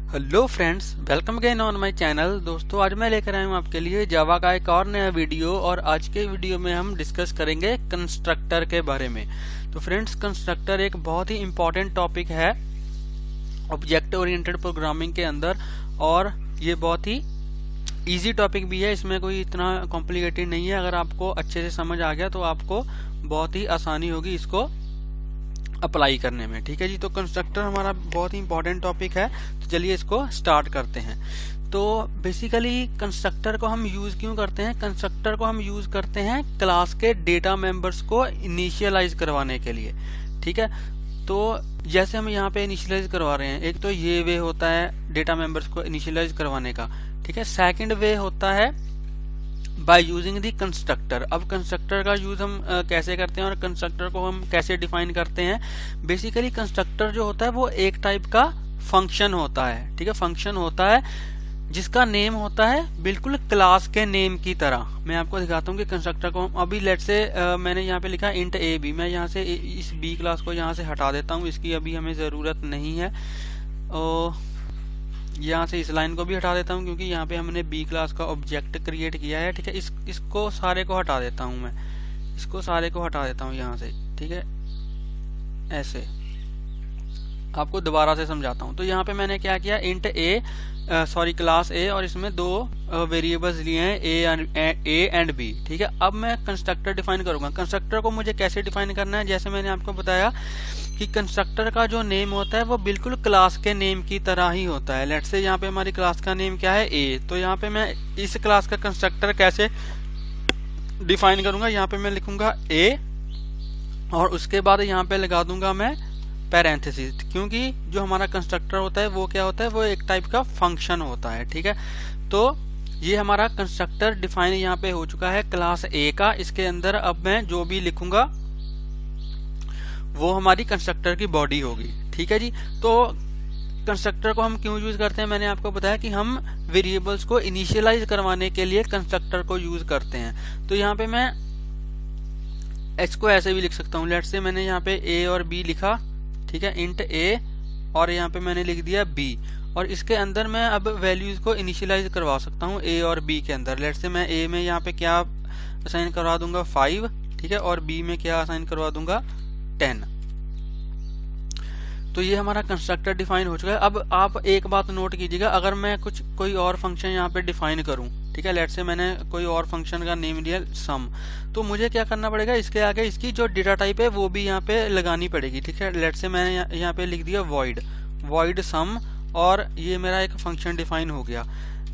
Hello friends, welcome again on my channel. दोस्तों, आज मैं लेकर आया हूँ आपके लिए जावा का एक और नया वीडियो और आज के वीडियो में हम डिस्कस करेंगे कंस्ट्रक्टर के बारे में। तो फ्रेंड्स, कंस्ट्रक्टर एक बहुत ही इम्पोर्टेंट टॉपिक है ऑब्जेक्ट ओरिएंटेड प्रोग्रामिंग के अंदर और ये बहुत ही इजी टॉपिक भी है। इसमें कोई इतना कॉम्प्लिकेटेड नहीं है। अगर आपको अच्छे से समझ आ गया तो आपको बहुत ही आसानी होगी इसको अप्लाई करने में। ठीक है जी, तो कंस्ट्रक्टर हमारा बहुत ही इंपॉर्टेंट टॉपिक है। तो चलिए इसको स्टार्ट करते हैं। तो बेसिकली कंस्ट्रक्टर को हम यूज क्यों करते हैं? कंस्ट्रक्टर को हम यूज करते हैं क्लास के डेटा मेंबर्स को इनिशियलाइज करवाने के लिए। ठीक है, तो जैसे हम यहाँ पे इनिशियलाइज करवा रहे हैं, एक तो ये वे होता है डेटा मेंबर्स को इनिशियलाइज करवाने का। ठीक है, सेकंड वे होता है बाय यूजिंग दी कंस्ट्रक्टर। अब कंस्ट्रक्टर का यूज हम कैसे करते हैं और कंस्ट्रक्टर को हम कैसे डिफाइन करते हैं? बेसिकली कंस्ट्रक्टर जो होता है वो एक टाइप का फंक्शन होता है। ठीक है, फंक्शन होता है जिसका नेम होता है बिल्कुल क्लास के नेम की तरह। मैं आपको दिखाता हूँ कि कंस्ट्रक्टर को हम अभी लेट से मैंने यहाँ पे लिखा इंट ए बी। मैं यहाँ से इस बी क्लास को यहाँ से हटा देता हूँ, इसकी अभी हमें जरूरत नहीं है। और यहाँ से इस लाइन को भी हटा देता हूँ क्योंकि यहाँ पे हमने बी क्लास का ऑब्जेक्ट क्रिएट किया है। ठीक है, इसको सारे को हटा देता हूँ मैं, इसको सारे को हटा देता हूँ यहाँ से। ठीक है, ऐसे आपको दोबारा से समझाता हूँ। तो यहाँ पे मैंने क्या किया, इंट ए क्लास ए और इसमें दो वेरिएबल्स लिए हैं ए एंड बी। ठीक है, अब मैं कंस्ट्रक्टर डिफाइन करूंगा। कंस्ट्रक्टर को मुझे कैसे डिफाइन करना है? जैसे मैंने आपको बताया कि कंस्ट्रक्टर का जो नेम होता है वो बिल्कुल क्लास के नेम की तरह ही होता है। लेट्स से यहाँ पे हमारी क्लास का नेम क्या है, ए। तो यहाँ पे मैं इस क्लास का कंस्ट्रक्टर कैसे डिफाइन करूंगा? यहाँ पे मैं लिखूंगा ए और उसके बाद यहाँ पे लगा दूंगा मैं पैरेंथेसिस, क्योंकि जो हमारा कंस्ट्रक्टर होता है वो क्या होता है, वो एक टाइप का फंक्शन होता है। ठीक है, तो ये हमारा कंस्ट्रक्टर डिफाइन यहाँ पे हो चुका है क्लास ए का। इसके अंदर अब मैं जो भी लिखूंगा वो हमारी कंस्ट्रक्टर की बॉडी होगी। ठीक है जी, तो कंस्ट्रक्टर को हम क्यों यूज करते हैं? मैंने आपको बताया कि हम वेरिएबल्स को इनिशियलाइज करवाने के लिए कंस्ट्रक्टर को यूज करते हैं। तो यहाँ पे मैं इसको ऐसे भी लिख सकता हूँ। लेट्स से मैंने यहाँ पे ए और बी लिखा। ठीक है, इंट ए और यहाँ पे मैंने लिख दिया बी और इसके अंदर मैं अब वैल्यूज को इनिशियलाइज करवा सकता हूँ ए और बी के अंदर। लेट्स से मैं ए में यहाँ पे क्या असाइन करवा दूंगा 5। ठीक है, और बी में क्या असाइन करवा दूंगा 10। तो ये हमारा कंस्ट्रक्टर डिफाइन हो चुका है। अब आप एक बात नोट कीजिएगा, अगर मैं कोई और फंक्शन यहाँ पे डिफाइन करूं, ठीक है, लेट्स से मैंने कोई और फंक्शन का नेम लिया सम, तो मुझे क्या करना पड़ेगा? इसके आगे इसकी जो डेटा टाइप है वो भी यहाँ पे लगानी पड़ेगी। ठीक है, लेट्स से मैंने यहाँ पे लिख दिया वॉइड सम और ये मेरा एक फंक्शन डिफाइन हो गया।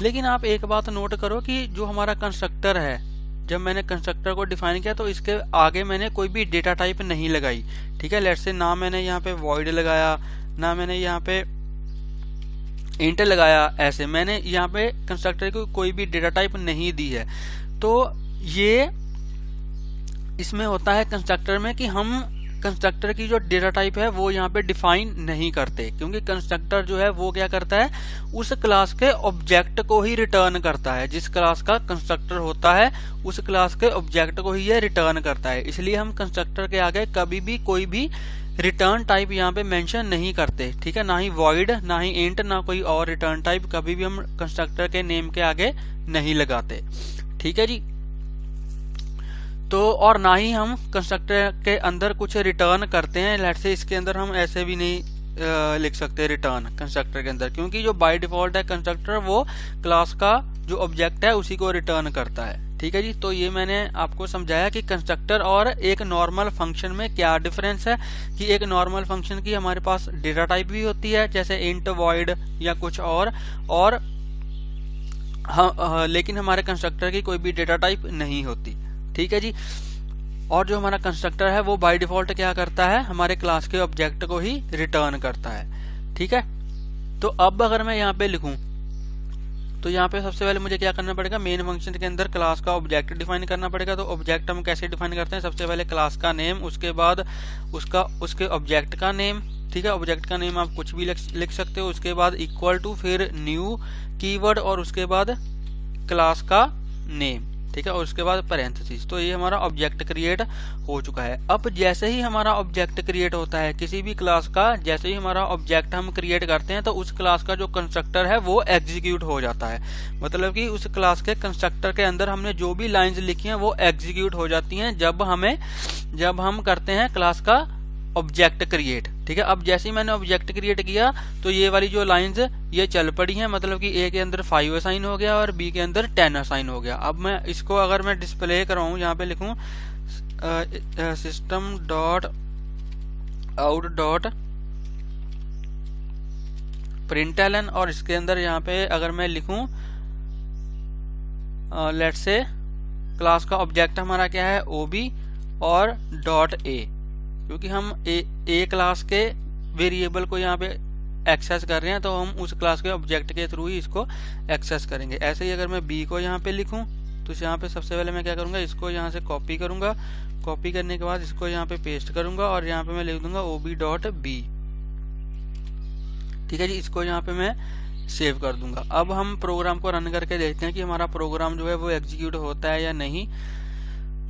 लेकिन आप एक बात नोट करो कि जो हमारा कंस्ट्रक्टर है, जब मैंने कंस्ट्रक्टर को डिफाइन किया तो इसके आगे मैंने कोई भी डेटा टाइप नहीं लगाई। ठीक है, लेट्स से ना मैंने यहाँ पे वॉइड लगाया, ना मैंने यहाँ पे इंट लगाया। ऐसे मैंने यहाँ पे कंस्ट्रक्टर को कोई भी डेटा टाइप नहीं दी है। तो ये इसमें होता है कंस्ट्रक्टर में कि हम कंस्ट्रक्टर की जो डेटा टाइप है वो यहाँ पे डिफाइन नहीं करते, क्योंकि कंस्ट्रक्टर जो है वो क्या करता है, उस क्लास के ऑब्जेक्ट को ही रिटर्न करता है। जिस क्लास का कंस्ट्रक्टर होता है उस क्लास के ऑब्जेक्ट को ही ये रिटर्न करता है। इसलिए हम कंस्ट्रक्टर के आगे कभी भी कोई भी रिटर्न टाइप यहाँ पे मेंशन नहीं करते। ठीक है, ना ही वॉइड, ना ही इंट, ना कोई और रिटर्न टाइप कभी भी हम कंस्ट्रक्टर के नेम के आगे नहीं लगाते। ठीक है जी, तो और ना ही हम कंस्ट्रक्टर के अंदर कुछ रिटर्न करते हैं। लेट्स से इसके अंदर हम ऐसे भी नहीं लिख सकते रिटर्न कंस्ट्रक्टर के अंदर, क्योंकि जो बाय डिफॉल्ट है कंस्ट्रक्टर वो क्लास का जो ऑब्जेक्ट है उसी को रिटर्न करता है। ठीक है जी, तो ये मैंने आपको समझाया कि कंस्ट्रक्टर और एक नॉर्मल फंक्शन में क्या डिफरेंस है। कि एक नॉर्मल फंक्शन की हमारे पास डेटा टाइप भी होती है जैसे इंट, वॉइड या कुछ और लेकिन हमारे कंस्ट्रक्टर की कोई भी डेटा टाइप नहीं होती। ठीक है जी, और जो हमारा कंस्ट्रक्टर है वो बाय डिफॉल्ट क्या करता है, हमारे क्लास के ऑब्जेक्ट को ही रिटर्न करता है। ठीक है, तो अब अगर मैं यहाँ पे लिखूं तो यहाँ पे सबसे पहले मुझे क्या करना पड़ेगा, मेन फंक्शन के अंदर क्लास का ऑब्जेक्ट डिफाइन करना पड़ेगा। तो ऑब्जेक्ट हम कैसे डिफाइन करते हैं? सबसे पहले क्लास का नेम, उसके बाद उसके ऑब्जेक्ट का नेम। ठीक है, ऑब्जेक्ट का नेम आप कुछ भी लिख सकते हो। उसके बाद इक्वल टू, फिर न्यू कीवर्ड और उसके बाद क्लास का नेम। ठीक है, और उसके बाद पैरेंथेसिस। तो ये हमारा ऑब्जेक्ट क्रिएट हो चुका है। अब जैसे ही हमारा ऑब्जेक्ट क्रिएट होता है किसी भी क्लास का, जैसे ही हमारा ऑब्जेक्ट हम क्रिएट करते हैं तो उस क्लास का जो कंस्ट्रक्टर है वो एग्जीक्यूट हो जाता है। मतलब कि उस क्लास के कंस्ट्रक्टर के अंदर हमने जो भी लाइंस लिखी हैं वो एग्जीक्यूट हो जाती हैं जब हम करते हैं क्लास का ऑब्जेक्ट क्रिएट। ठीक है, अब जैसे ही मैंने ऑब्जेक्ट क्रिएट किया तो ये वाली जो लाइंस ये चल पड़ी हैं, मतलब कि ए के अंदर 5 असाइन हो गया और बी के अंदर 10 असाइन हो गया। अब मैं इसको अगर मैं डिस्प्ले कराऊं, यहाँ पे लिखूं system dot out dot println, और इसके अंदर यहाँ पे अगर मैं लिखूं लेट्स से क्लास का ऑब्जेक्ट हमारा क्या है ओबी और डॉट ए, क्योंकि हम ए क्लास के वेरिएबल को यहाँ पे एक्सेस कर रहे हैं तो हम उस क्लास के ऑब्जेक्ट के थ्रू ही इसको एक्सेस करेंगे। ऐसे ही अगर मैं बी को यहाँ पे लिखूं तो यहाँ पे सबसे पहले मैं क्या करूंगा, इसको यहाँ से कॉपी करूंगा, कॉपी करने के बाद इसको यहाँ पे पेस्ट करूंगा और यहाँ पे मैं लिख दूंगा ओबी डॉट बी। ठीक है जी, इसको यहाँ पे मैं सेव कर दूंगा। अब हम प्रोग्राम को रन करके देखते हैं कि हमारा प्रोग्राम जो है वो एग्जीक्यूट होता है या नहीं।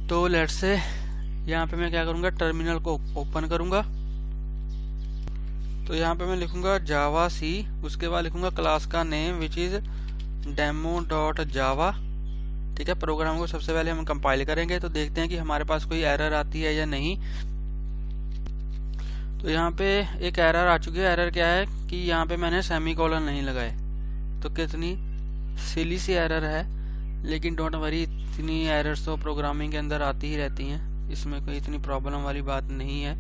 तो लेट्स से यहाँ पे मैं क्या करूंगा, टर्मिनल को ओपन करूंगा, तो यहाँ पे मैं लिखूंगा जावा सी, उसके बाद लिखूंगा क्लास का name which is demo dot जावा। ठीक है, प्रोग्राम को सबसे पहले हम कंपाइल करेंगे तो देखते हैं कि हमारे पास कोई एरर आती है या नहीं। तो यहाँ पे एक एरर आ चुकी है। एरर क्या है कि यहाँ पे मैंने सेमीकोलन नहीं लगाए, तो कितनी सिली सी एरर है, लेकिन डोंट वरी, इतनी एरर्स तो प्रोग्रामिंग के अंदर आती ही रहती हैं, इसमें कोई इतनी प्रॉब्लम वाली बात नहीं है।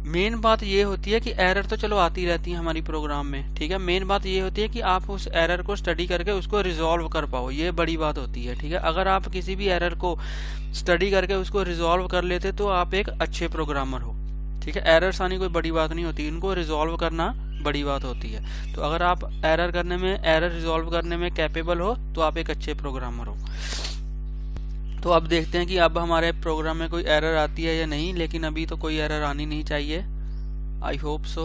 मेन बात ये होती है कि एरर तो चलो आती रहती है हमारी प्रोग्राम में, ठीक है, मेन बात ये होती है कि आप उस एरर को स्टडी करके उसको रिजॉल्व कर पाओ, ये बड़ी बात होती है। ठीक है, अगर आप किसी भी एरर को स्टडी करके उसको रिजॉल्व कर लेते तो आप एक अच्छे प्रोग्रामर हो। ठीक है, एरर्स आनी कोई बड़ी बात नहीं होती, इनको रिजॉल्व करना बड़ी बात होती है। तो अगर आप एरर रिजॉल्व करने में कैपेबल हो तो आप एक अच्छे प्रोग्रामर हो। तो अब देखते हैं कि अब हमारे प्रोग्राम में कोई एरर आती है या नहीं, लेकिन अभी तो कोई एरर आनी नहीं चाहिए, आई होप सो।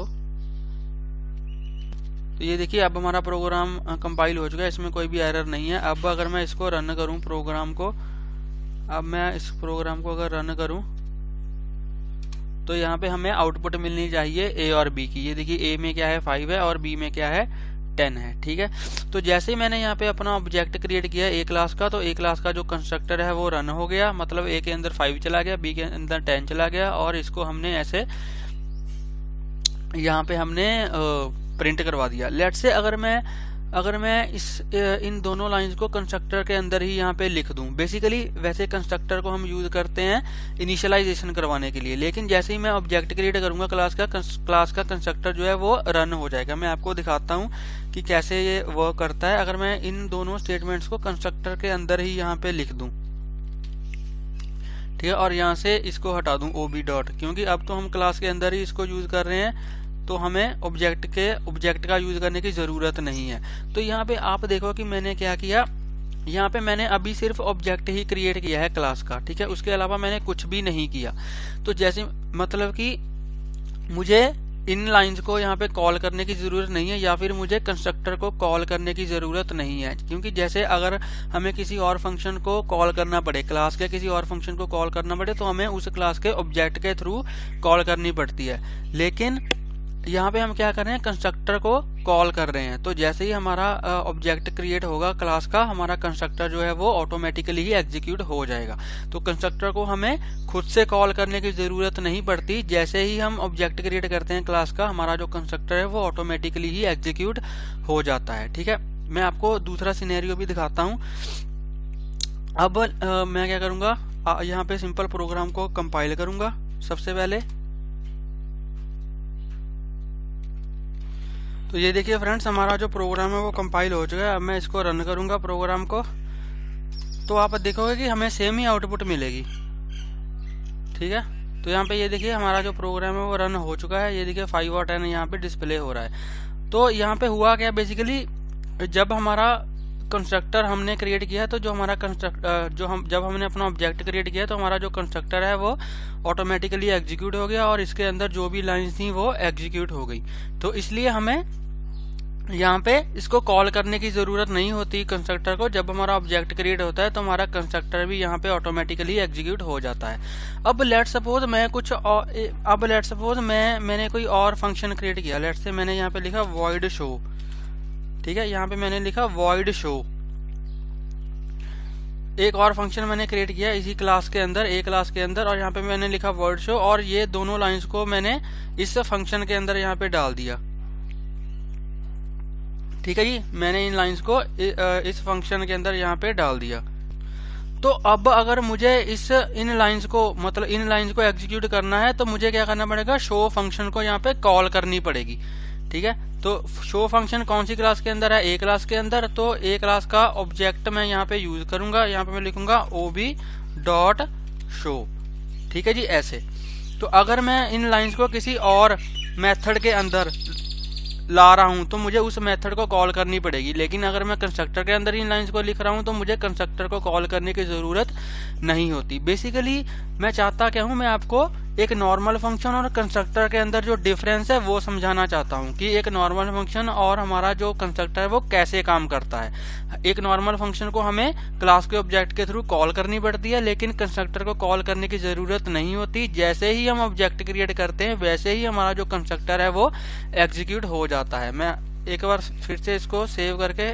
तो ये देखिए अब हमारा प्रोग्राम कंपाइल हो चुका है, इसमें कोई भी एरर नहीं है। अब अगर मैं इसको रन करूं प्रोग्राम को, अब मैं इस प्रोग्राम को अगर रन करूं तो यहाँ पे हमें आउटपुट मिलनी चाहिए ए और बी की। ये देखिए ए में क्या है 5 है और बी में क्या है 10 है। ठीक है, तो जैसे ही मैंने यहाँ पे अपना ऑब्जेक्ट क्रिएट किया ए क्लास का, तो ए क्लास का जो कंस्ट्रक्टर है वो रन हो गया, मतलब ए के अंदर 5 चला गया, बी के अंदर 10 चला गया, और इसको हमने ऐसे यहाँ पे हमने प्रिंट करवा दिया। लेट्स से अगर मैं इन दोनों लाइंस को कंस्ट्रक्टर के अंदर ही यहाँ पे लिख दूं, बेसिकली वैसे कंस्ट्रक्टर को हम यूज करते हैं इनिशियलाइजेशन करवाने के लिए, लेकिन जैसे ही मैं ऑब्जेक्ट क्रिएट करूंगा क्लास का कंस्ट्रक्टर जो है वो रन हो जाएगा। मैं आपको दिखाता हूँ कि कैसे ये वर्क करता है। अगर मैं इन दोनों स्टेटमेंट्स को कंस्ट्रक्टर के अंदर ही यहाँ पे लिख दूं, ठीक है, और यहाँ से इसको हटा दूं ओबी डॉट, क्योंकि अब तो हम क्लास के अंदर ही इसको यूज कर रहे हैं, तो हमें ऑब्जेक्ट का यूज करने की जरूरत नहीं है। तो यहाँ पे आप देखो कि मैंने क्या किया, यहाँ पे मैंने अभी सिर्फ ऑब्जेक्ट ही क्रिएट किया है क्लास का, ठीक है, उसके अलावा मैंने कुछ भी नहीं किया। तो जैसे मतलब कि मुझे इन लाइंस को यहाँ पे कॉल करने की जरूरत नहीं है, या फिर मुझे कंस्ट्रक्टर को कॉल करने की जरूरत नहीं है, क्योंकि जैसे अगर हमें किसी और फंक्शन को कॉल करना पड़े, क्लास के किसी और फंक्शन को कॉल करना पड़े, तो हमें उस क्लास के ऑब्जेक्ट के थ्रू कॉल करनी पड़ती है। लेकिन यहाँ पे हम क्या कर रहे हैं, कंस्ट्रक्टर को कॉल कर रहे हैं। तो जैसे ही हमारा ऑब्जेक्ट क्रिएट होगा क्लास का, हमारा कंस्ट्रक्टर जो है वो ऑटोमेटिकली ही एग्जीक्यूट हो जाएगा। तो कंस्ट्रक्टर को हमें खुद से कॉल करने की जरूरत नहीं पड़ती, जैसे ही हम ऑब्जेक्ट क्रिएट करते हैं क्लास का, हमारा जो कंस्ट्रक्टर है वो ऑटोमेटिकली ही एग्जीक्यूट हो जाता है। ठीक है, मैं आपको दूसरा सिनेरियो भी दिखाता हूँ। अब मैं क्या करूंगा, यहाँ पे सिंपल प्रोग्राम को कंपाइल करूंगा सबसे पहले। तो ये देखिए फ्रेंड्स, हमारा जो प्रोग्राम है वो कंपाइल हो चुका है। अब मैं इसको रन करूंगा प्रोग्राम को, तो आप देखोगे कि हमें सेम ही आउटपुट मिलेगी। ठीक है, तो यहाँ पे ये देखिए हमारा जो प्रोग्राम है वो रन हो चुका है। ये देखिए 5 और 10 यहाँ पे डिस्प्ले हो रहा है। तो यहाँ पे हुआ क्या, बेसिकली जब हमारा कंस्ट्रक्टर हमने क्रिएट किया, तो जो हमारा जब हमने अपना ऑब्जेक्ट क्रिएट किया, तो हमारा जो कंस्ट्रक्टर है वो ऑटोमेटिकली एग्जीक्यूट हो गया, और इसके अंदर जो भी लाइंस थी वो एग्जीक्यूट हो गई। तो इसलिए हमें यहाँ पे इसको कॉल करने की जरूरत नहीं होती कंस्ट्रक्टर को। जब हमारा ऑब्जेक्ट क्रिएट होता है तो हमारा कंस्ट्रक्टर भी यहाँ पे ऑटोमेटिकली एग्जीक्यूट हो जाता है। अब लेट सपोज मैंने कोई और फंक्शन क्रिएट किया। लेट से मैंने यहाँ पे लिखा वॉइड शो, ठीक है, यहाँ पे मैंने लिखा वॉइड शो। एक और फंक्शन मैंने क्रिएट किया इसी क्लास के अंदर, एक क्लास के अंदर, और यहाँ पे मैंने लिखा वॉइड शो, और ये दोनों लाइंस को मैंने इस फंक्शन के अंदर यहाँ पे डाल दिया। ठीक है जी, मैंने इन लाइंस को इस फंक्शन के अंदर यहाँ पे डाल दिया। तो अब अगर मुझे इन लाइंस को एग्जीक्यूट करना है तो मुझे क्या करना पड़ेगा, शो फंक्शन को यहाँ पे कॉल करनी पड़ेगी। ठीक है, तो शो फंक्शन कौन सी क्लास के अंदर है, ए क्लास के अंदर। तो ए क्लास का ऑब्जेक्ट मैं यहाँ पे यूज करूंगा, यहाँ पे मैं लिखूंगा ob.show। ठीक है जी, ऐसे। तो अगर मैं इन लाइंस को किसी और मेथड के अंदर ला रहा हूं तो मुझे उस मेथड को कॉल करनी पड़ेगी, लेकिन अगर मैं कंस्ट्रक्टर के अंदर इन लाइंस को लिख रहा हूं तो मुझे कंस्ट्रक्टर को कॉल करने की जरूरत नहीं होती। बेसिकली मैं चाहता क्या हूं, मैं आपको एक नॉर्मल फंक्शन और कंस्ट्रक्टर के अंदर जो डिफरेंस है वो समझाना चाहता हूं कि एक नॉर्मल फंक्शन और हमारा जो कंस्ट्रक्टर है वो कैसे काम करता है। एक नॉर्मल फंक्शन को हमें क्लास के ऑब्जेक्ट के थ्रू कॉल करनी पड़ती है, लेकिन कंस्ट्रक्टर को कॉल करने की जरूरत नहीं होती। जैसे ही हम ऑब्जेक्ट क्रिएट करते हैं वैसे ही हमारा जो कंस्ट्रक्टर है वो एग्जीक्यूट हो जाता है। मैं एक बार फिर से इसको सेव करके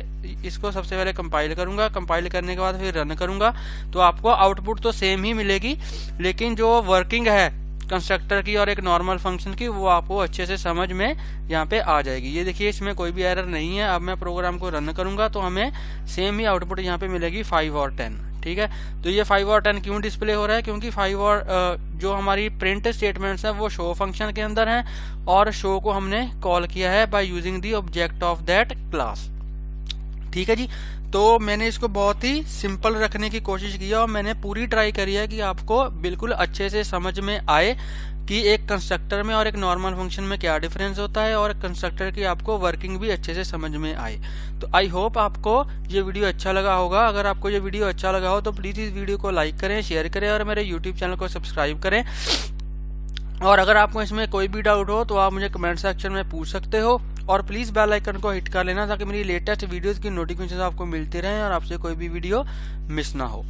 इसको सबसे पहले कंपाइल करूंगा, कंपाइल करने के बाद फिर रन करूंगा तो आपको आउटपुट तो सेम ही मिलेगी, लेकिन जो वर्किंग है कंस्ट्रक्टर की और एक नॉर्मल फंक्शन की वो आपको अच्छे से समझ में यहाँ पे आ जाएगी। ये देखिए, इसमें कोई भी एरर नहीं है। अब मैं प्रोग्राम को रन करूंगा तो हमें सेम ही आउटपुट यहाँ पे मिलेगी 5 और 10। ठीक है, तो ये 5 और 10 क्यों डिस्प्ले हो रहा है, क्योंकि 5 और जो हमारी प्रिंट स्टेटमेंट्स है वो शो फंक्शन के अंदर है और शो को हमने कॉल किया है by using the object of that class. ठीक है जी, तो मैंने इसको बहुत ही सिंपल रखने की कोशिश की और मैंने पूरी ट्राई करी है कि आपको बिल्कुल अच्छे से समझ में आए कि एक कंस्ट्रक्टर में और एक नॉर्मल फंक्शन में क्या डिफरेंस होता है और कंस्ट्रक्टर की आपको वर्किंग भी अच्छे से समझ में आए। तो आई होप आपको ये वीडियो अच्छा लगा होगा। अगर आपको ये वीडियो अच्छा लगा हो तो प्लीज इस वीडियो को लाइक करें, शेयर करें और मेरे यूट्यूब चैनल को सब्सक्राइब करें। और अगर आपको इसमें कोई भी डाउट हो तो आप मुझे कमेंट सेक्शन में पूछ सकते हो और प्लीज बेल आइकन को हिट कर लेना ताकि मेरी लेटेस्ट वीडियोस की नोटिफिकेशन आपको मिलती रहे और आपसे कोई भी वीडियो मिस ना हो।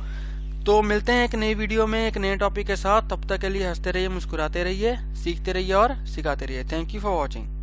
तो मिलते हैं एक नई वीडियो में एक नए टॉपिक के साथ। तब तक के लिए हंसते रहिए, मुस्कुराते रहिए, सीखते रहिए और सिखाते रहिए। Thank you for watching.